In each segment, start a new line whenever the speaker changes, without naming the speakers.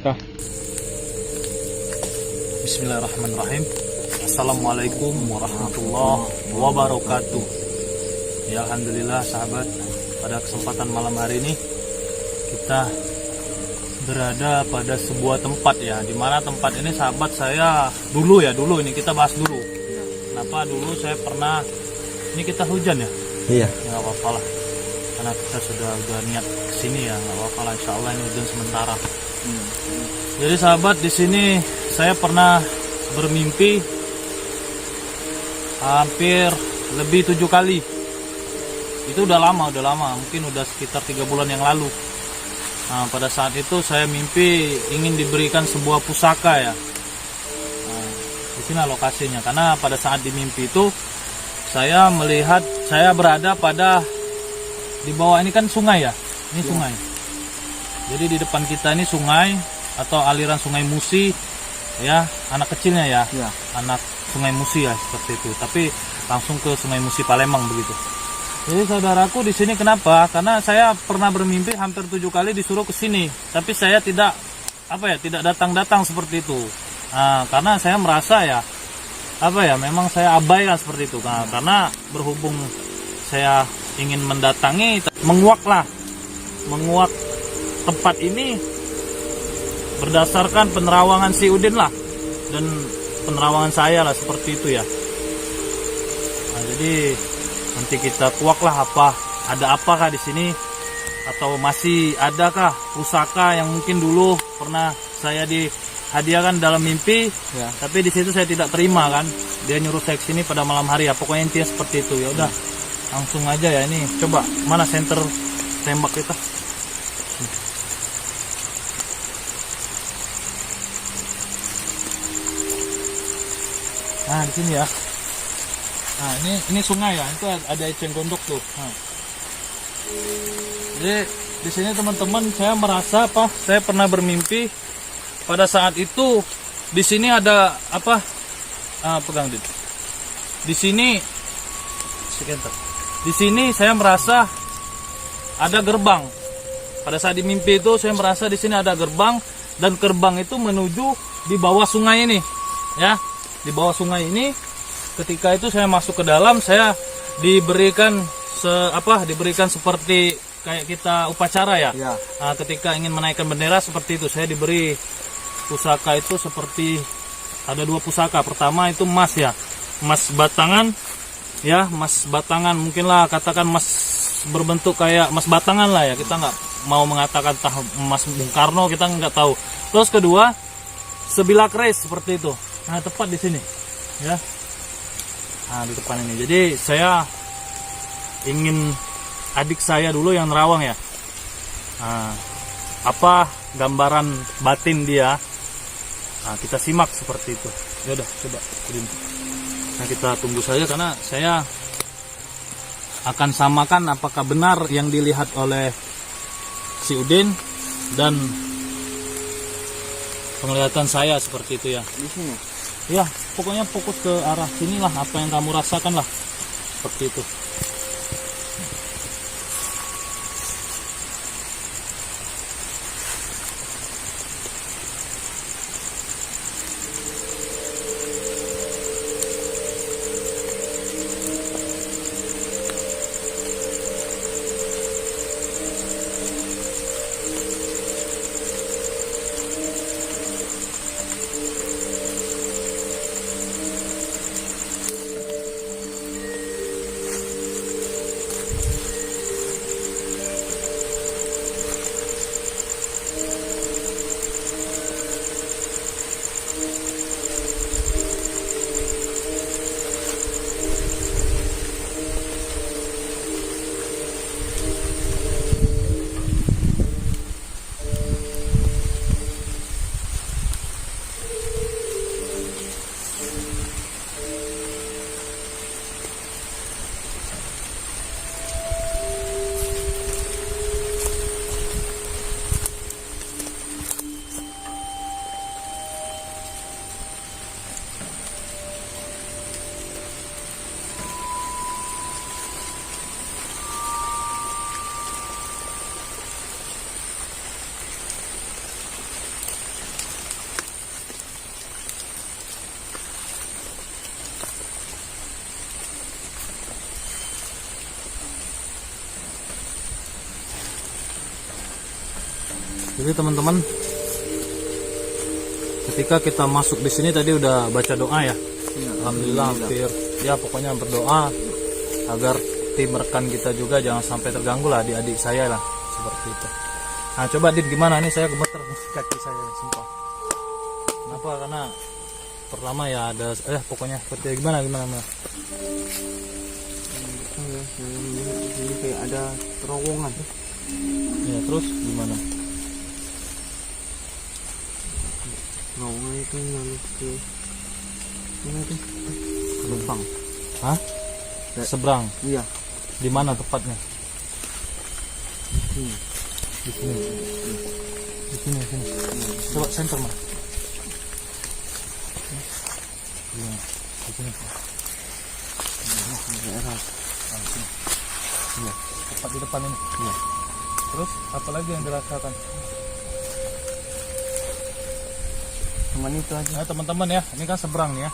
Dah. Bismillahirrahmanirrahim. Assalamualaikum warahmatullahi wabarakatuh. Ya, alhamdulillah sahabat, pada kesempatan malam hari ini kita berada pada sebuah tempat ya, dimana tempat ini sahabat saya dulu ini kita bahas dulu. Kenapa dulu saya pernah, ini kita hujan ya?
Iya.
Ya nggak apa-apa lah, karena kita sudah niat kesini ya, nggak apa-apa lah, insya Allah ini hujan sementara. Jadi sahabat, di sini saya pernah bermimpi hampir lebih 7 kali. Itu udah lama, mungkin udah sekitar 3 bulan yang lalu. Nah, pada saat itu saya mimpi ingin diberikan sebuah pusaka ya. Nah, di sini lokasinya, karena pada saat di mimpi itu saya melihat saya berada pada di bawah ini kan sungai ya, ini sungai. Jadi di depan kita ini sungai atau aliran Sungai Musi ya, anak kecilnya ya, anak Sungai Musi ya seperti itu. Tapi langsung ke Sungai Musi Palembang begitu. Jadi saudaraku, di sini kenapa? Karena saya pernah bermimpi hampir 7 kali disuruh ke sini, tapi saya tidak tidak datang seperti itu. Nah, karena saya merasa ya memang saya abaikan seperti itu. Nah, karena berhubung saya ingin mendatangi, menguak tempat ini berdasarkan penerawangan si Udin lah, dan penerawangan saya lah seperti itu ya. Nah, jadi nanti kita kuak lah ada apakah di sini, atau masih adakah pusaka yang mungkin dulu pernah saya dihadiahkan dalam mimpi ya, tapi di situ saya tidak terima kan, dia nyuruh saya kesini pada malam hari ya, pokoknya intinya seperti itu ya. Udah langsung aja ya, ini coba mana senter tembak kita. Nah, di sini ya. Nah, ini sungai ya, itu ada eceng gondok tuh. Nah. Jadi di sini teman-teman, saya merasa saya pernah bermimpi pada saat itu di sini ada pegang dit. Di sini Di sini saya merasa ada gerbang. Pada saat di mimpi itu saya merasa di sini ada gerbang, dan gerbang itu menuju di bawah sungai ini. Ya, di bawah sungai ini. Ketika itu saya masuk ke dalam, saya diberikan diberikan seperti kayak kita upacara ya. Nah, ketika ingin menaikkan bendera seperti itu, saya diberi pusaka itu seperti ada 2 pusaka. Pertama itu emas ya, emas batangan ya, emas batangan, mungkinlah katakan emas berbentuk kayak emas batangan lah ya, kita nggak mau mengatakan emas Bung Karno, kita nggak tahu. Terus kedua, sebilah keris seperti itu. Nah, tepat di sini ya. Nah, di depan ini. Jadi saya ingin adik saya dulu yang nerawang ya. Nah, apa gambaran batin dia? Nah, kita simak seperti itu. Ya udah, coba. Nah, kita tunggu saja, karena saya akan samakan apakah benar yang dilihat oleh si Udin dan penglihatan saya seperti itu ya.
Di sini.
Ya, pokoknya fokus ke arah sinilah, apa yang kamu rasakan lah seperti itu. Jadi teman-teman, ketika kita masuk di sini tadi udah baca doa ya. Alhamdulillah hampir ya, pokoknya berdoa agar tim rekan kita juga jangan sampai terganggu lah, adik-adik saya lah seperti itu. Nah coba Dit, gimana nih, saya gemeter kaki saya sumpah. Kenapa? Karena pertama ya ada pokoknya seperti gimana.
Ini kayak ada terowongan.
Ya terus gimana?
Terowongan itu lalu ke mana tuh? Lubang.
Hah? Seberang?
Iya.
Di mana tepatnya?
Ini.
Di sini. Di sini. Coba center mah. Iya, di sini.
Daerah.
Iya, tepat di depan ini.
Iya.
Terus apa lagi yang dirasakan?
Cuman itu aja.
Nah teman-teman ya, ini kan seberang nih ya.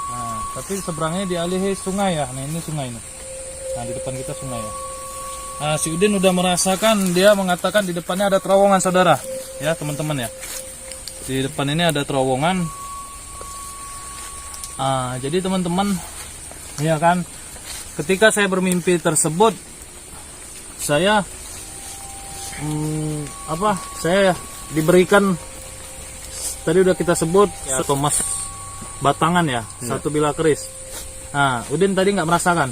Nah, tapi seberangnya dialihi sungai ya. Nah ini sungai nih. Nah di depan kita sungai ya. Nah si Udin udah merasakan, dia mengatakan di depannya ada terowongan saudara. Ya teman-teman ya. Di depan ini ada terowongan. Jadi teman-teman, ya kan, ketika saya bermimpi tersebut, saya saya diberikan, tadi udah kita sebut ya, Thomas batangan ya, satu bilah keris. Nah Udin tadi nggak merasakan,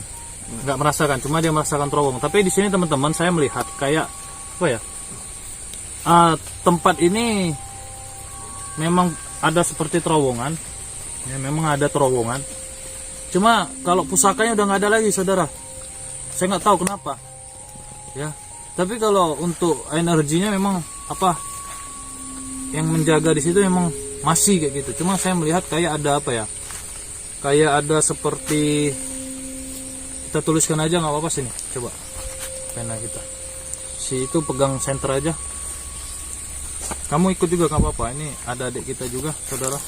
cuma dia merasakan terowongan. Tapi di sini teman-teman saya melihat kayak apa ya, tempat ini memang ada seperti terowongan. Ya, memang ada terowongan. Cuma kalau pusakanya udah nggak ada lagi, saudara. Saya nggak tahu kenapa. Ya. Tapi kalau untuk energinya memang apa yang menjaga di situ memang masih kayak gitu. Cuma saya melihat kayak ada apa ya? Kayak ada seperti, kita tuliskan aja nggak apa-apa sini. Coba pena kita. Si itu pegang senter aja. Kamu ikut juga nggak apa-apa. Ini ada adik kita juga, saudara.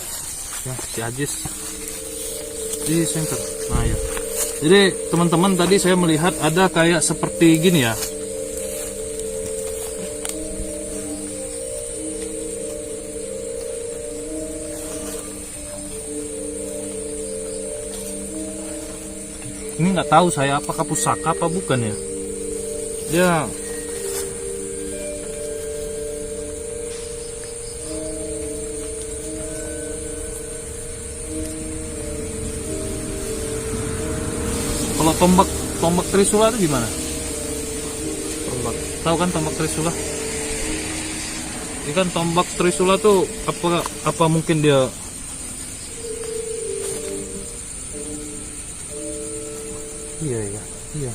Ya, si Ajis di center. Nah ya, jadi teman-teman tadi saya melihat ada kayak seperti gini ya. Ini nggak tahu saya apakah pusaka apa bukan ya. Dia kalau tombak Trisula itu gimana? Tombak. Tahu kan tombak Trisula? Ini kan tombak Trisula tuh apa mungkin dia Iya.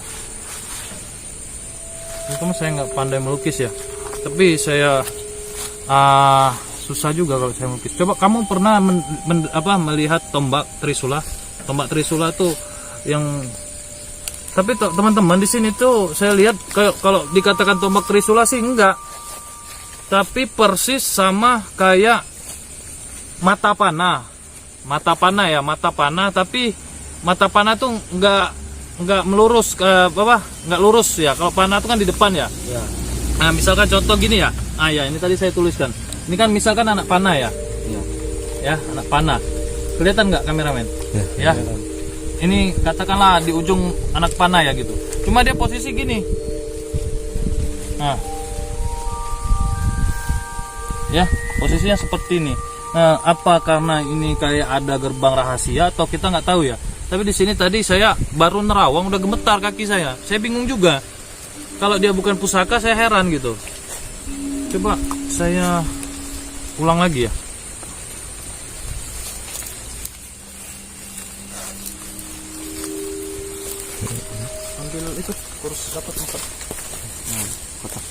Ini saya nggak pandai melukis ya. Tapi saya susah juga kalau saya melukis. Coba kamu pernah melihat tombak Trisula? Tombak Trisula tuh yang, tapi teman-teman di sini tuh saya lihat kalau dikatakan tombak Trisula sih enggak, tapi persis sama kayak mata panah tapi mata panah tuh enggak melurus enggak lurus ya. Kalau panah tuh kan di depan ya. Nah misalkan contoh gini ya, ya ini tadi saya tuliskan, ini kan misalkan anak panah ya. Ya anak panah, kelihatan nggak kameramen? Ya. Ini katakanlah di ujung anak panah ya gitu. Cuma dia posisi gini. Nah. Ya, posisinya seperti ini. Nah, apa karena ini kayak ada gerbang rahasia atau kita nggak tahu ya. Tapi di sini tadi saya baru nerawang udah gemetar kaki saya. Saya bingung juga. Kalau dia bukan pusaka saya heran gitu. Coba saya ulang lagi ya. Ambil itu kurus dapat 4. Kotak.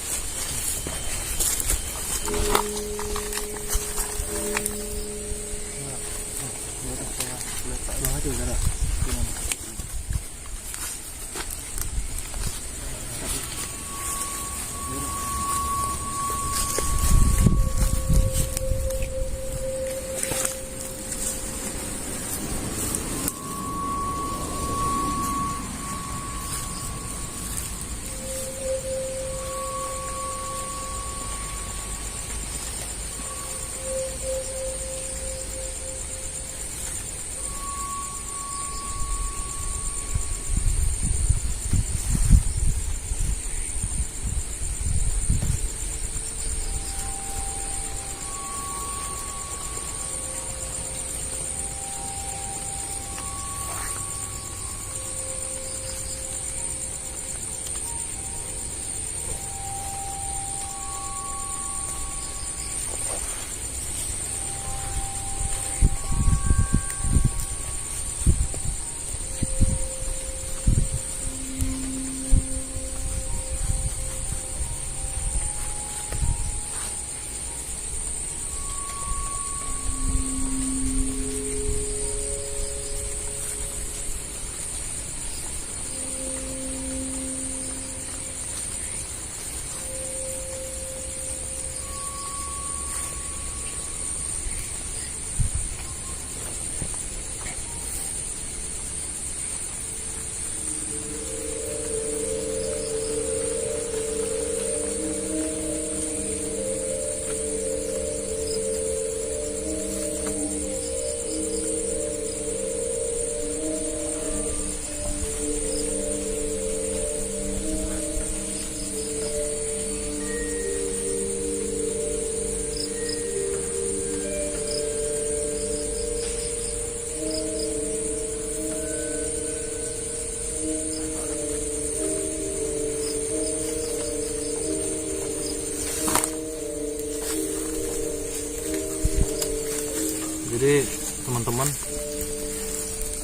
Jadi teman-teman,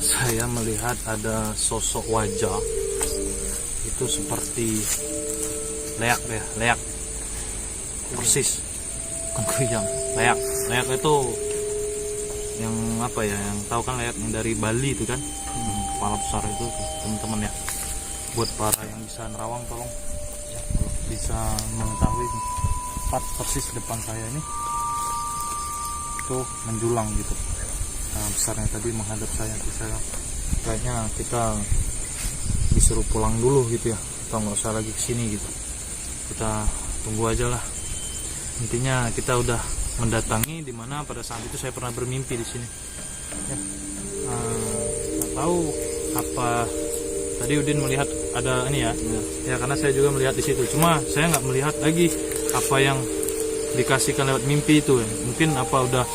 saya melihat ada sosok wajah itu seperti leak ya, leak persis, bukan kuyang, leak itu yang apa ya, yang tahu kan leak yang dari Bali itu kan, kepala besar itu teman-teman ya. Buat para yang bisa nerawang tolong ya, kalau bisa mengetahui tepat persis depan saya ini itu menjulang gitu. Nah, besarnya tadi menghadap saya, kayaknya kita disuruh pulang dulu gitu ya, atau nggak usah lagi kesini gitu. Kita tunggu aja lah. Intinya kita udah mendatangi dimana pada saat itu saya pernah bermimpi di sini. Ya, nggak tahu apa tadi Udin melihat ada ini ya, ya karena saya juga melihat di situ. Cuma saya nggak melihat lagi apa yang dikasihkan lewat mimpi itu ya. Mungkin apa udah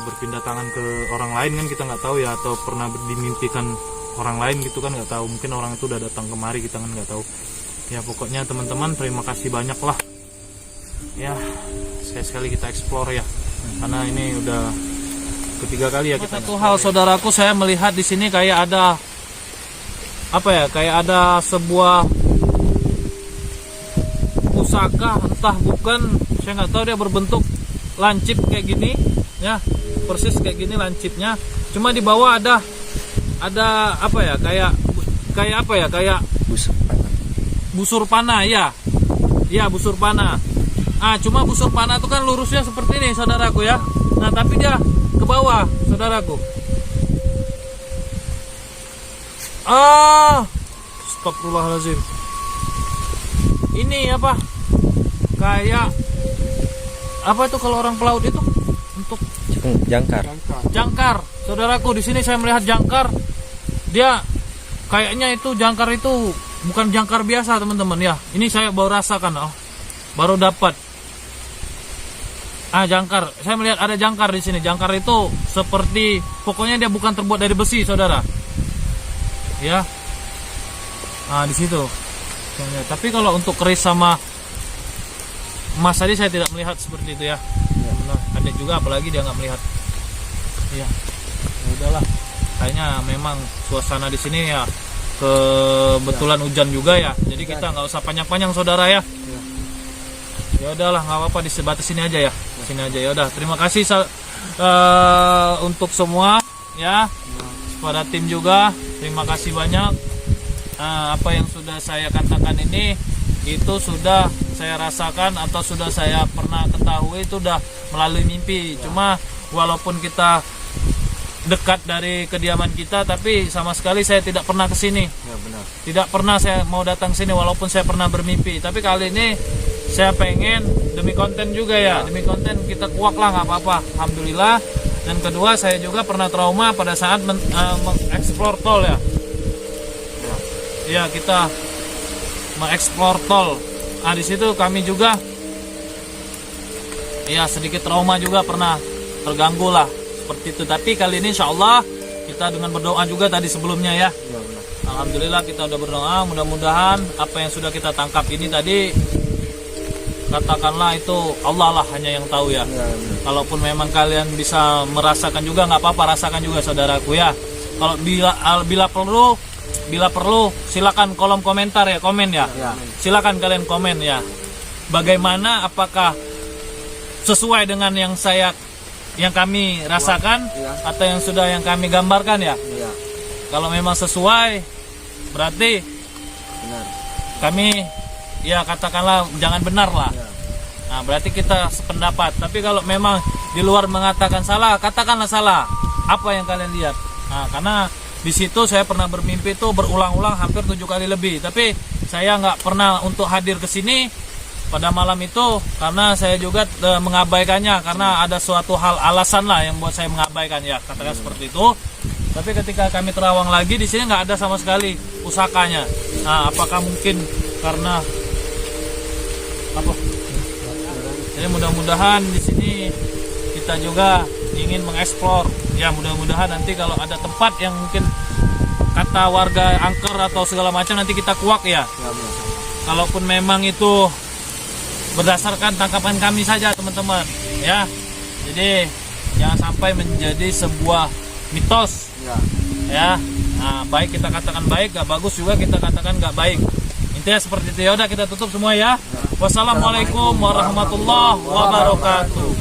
berpindah tangan ke orang lain kan, kita nggak tahu ya, atau pernah dimimpikan orang lain gitu kan, nggak tahu. Mungkin orang itu udah datang kemari, kita kan nggak tahu ya. Pokoknya teman-teman, terima kasih banyak lah ya, sekali kita explore ya, karena ini udah ketiga kali ya kita. Satu hal saudaraku, saya melihat di sini kayak ada apa ya, kayak ada sebuah pusaka, entah bukan, saya nggak tahu. Dia berbentuk lancip kayak gini ya, persis kayak gini lancipnya. Cuma di bawah ada apa ya, kayak apa ya, kayak busur panah ya, busur panah. Cuma busur panah itu kan lurusnya seperti ini saudaraku ya. Nah tapi dia ke bawah saudaraku. Astagfirullahaladzim. Ini apa? Kayak apa itu kalau orang pelaut itu untuk jangkar. Saudaraku, di sini saya melihat jangkar. Dia kayaknya itu jangkar itu bukan jangkar biasa teman-teman ya. Ini saya baru rasakan, baru dapat. Jangkar. Saya melihat ada jangkar di sini. Jangkar itu seperti, pokoknya dia bukan terbuat dari besi, saudara. Ya. Di situ. Tapi kalau untuk keris sama emas tadi saya tidak melihat seperti itu ya. Ada juga, apalagi dia nggak melihat. Ya udahlah. Kayaknya memang suasana di sini ya kebetulan hujan juga ya. Jadi kita nggak usah panjang-panjang saudara ya. Ya udahlah, nggak apa-apa, di sebatas sini aja ya. Sini aja ya udah. Terima kasih untuk semua ya. Pada tim juga terima kasih banyak. Apa yang sudah saya katakan ini itu sudah saya rasakan atau sudah saya pernah ketahui, itu udah melalui mimpi. Cuma walaupun kita dekat dari kediaman kita, tapi sama sekali saya tidak pernah ke sini.
Ya, benar. Tidak
pernah saya mau datang sini walaupun saya pernah bermimpi. Tapi kali ini saya pengen demi konten juga ya. Demi konten kita kuak lah, nggak apa-apa. Alhamdulillah. Dan kedua, saya juga pernah trauma pada saat mengeksplor tol ya. Ya, kita mengeksplor tol. Di situ kami juga ya sedikit trauma juga, pernah terganggu lah seperti itu. Tapi kali ini insya Allah kita dengan berdoa juga tadi sebelumnya ya. Alhamdulillah kita udah berdoa, mudah-mudahan apa yang sudah kita tangkap ini tadi, katakanlah itu Allah lah hanya yang tahu ya. Kalaupun memang kalian bisa merasakan juga, nggak apa-apa, rasakan juga saudaraku ya. Kalau bila perlu silakan kolom komentar ya, komen ya. Silakan kalian komen ya. Bagaimana, apakah sesuai dengan yang kami rasakan atau yang sudah yang kami gambarkan ya. Kalau memang sesuai, berarti benar. Kami ya katakanlah jangan benar lah. Nah, berarti kita sependapat. Tapi kalau memang di luar mengatakan salah, katakanlah salah. Apa yang kalian lihat? Nah, karena di situ saya pernah bermimpi itu berulang-ulang hampir 7 kali lebih. Tapi saya nggak pernah untuk hadir ke sini pada malam itu karena saya juga mengabaikannya, karena ada suatu hal alasan lah yang buat saya mengabaikan ya, katakan seperti itu. Tapi ketika kami terawang lagi di sini nggak ada sama sekali pusakanya. Nah, apakah mungkin karena apa? Jadi mudah-mudahan di sini kita juga ingin mengeksplor. Ya mudah-mudahan nanti kalau ada tempat yang mungkin kata warga angker atau segala macam, nanti kita kuak ya. Kalaupun memang itu berdasarkan tangkapan kami saja teman-teman ya. Jadi jangan sampai menjadi sebuah mitos.
Ya.
Ya, nah, baik kita katakan baik, gak bagus juga kita katakan gak baik. Intinya seperti itu. Ya udah kita tutup semua ya. Wassalamualaikum warahmatullahi wabarakatuh.